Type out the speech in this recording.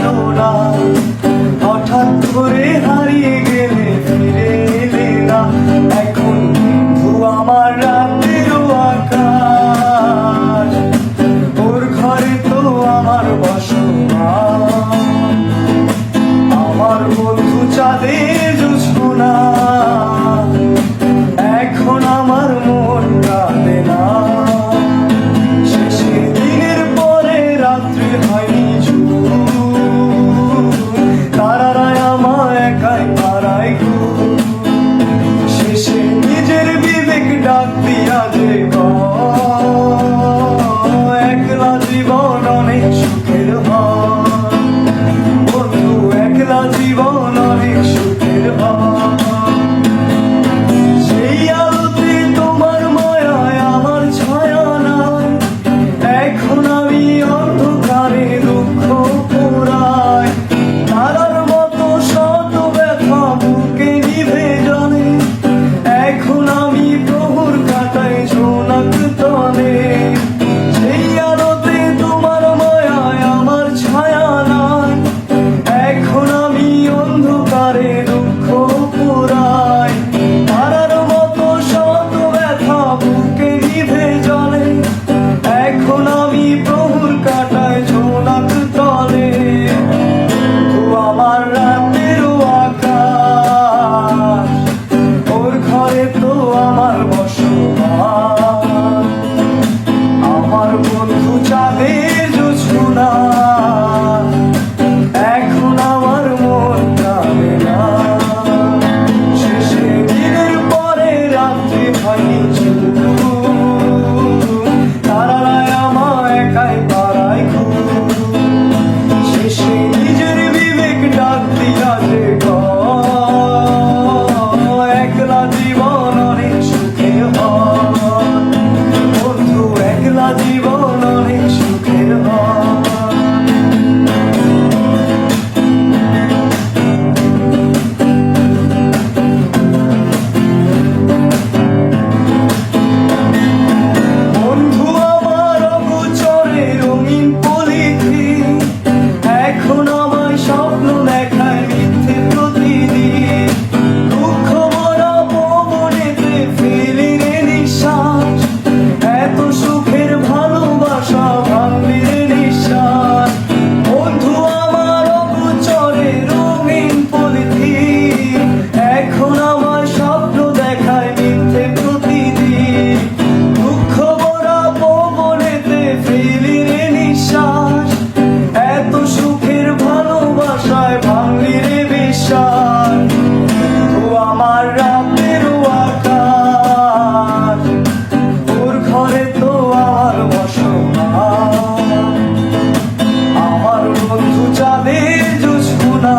ছিল না, হঠাৎ করে হারিয়ে গেলে ফিরে এলে না। এখন বন্ধু আমার রাতেরও আকাশ, ওর ঘরে তো আমার বসবাস। আমার বন্ধু চাঁদের জোছনা, এখন আমার মন কাঁদে না। শেষের দিনের পরে রাত্রি হয়নি তারারায় আমায় একাই পাড়ায় গো। শেষে নিজের বিবেক ডাক দিয়া যে একলা জীবন অনেক সুখের হয় বন্ধু, একলা জীবন অনেক সুখের হয়। সেই আলোতে তোমার মায়ায় আমার ছায়া নাই, এখন আমি অন্ধকারে দুঃখ পোড়াই। তারার মতো শত ব্যথা বুকে নিভে জানে, এখন আমি প্রহর কাটাই জোনাক তলে। সেই আলোতে তোমার মায়ায় আমার ছায়া নাই, এখন আমি অন্ধকারে দুঃখ পোড়াই। তারার মতো শত ব্যথা বুকে নিভে জানে, এখন আমি প্রহর কাটাই জোনাক তলে। আমার রাতেরও আকাশ, ওর ঘরে তো আমার বসবাস। আমার বন্ধু চাঁদের জোছনা, এখন আমার মন কাঁদে না। শেষে দিনের পরে রাত্রি হয়নি তারারায় আমায় একাই পাড়ায় গো। শেষে নিজের বিবেক ডাক দিয়া যে একলা জীবন অনেক সুখের হয় বন্ধু, একলা জীবন অনেক সুখের হয়। বন্ধু আমার অগোচরে রঙিন পলিথি, এখন আমায় স্বপ্ন দেখায় মিথ্যে প্রতিদিন। দুঃখ ভরা পবনেতে ফেলি রে নিঃশ্বাস, এত সুখের ভালোবাসা ভাঙলি রে নিঃশ্বাস। বন্ধু আমার অগোচরে রঙিন পলিথি, এখন আমায় স্বপ্ন দেখায় মিথ্যে প্রতিদিন। দুঃখ ভরা পবনেতে ফেলি রে নিঃশ্বাস, এত সুখের ভালোবাসায় ভাঙলি রে বিশ্বাস। তো আমার রাতেরও আকাশ, ওর ঘরে তো আমার বসবাস। আমার বন্ধু চাঁদের জোছনা,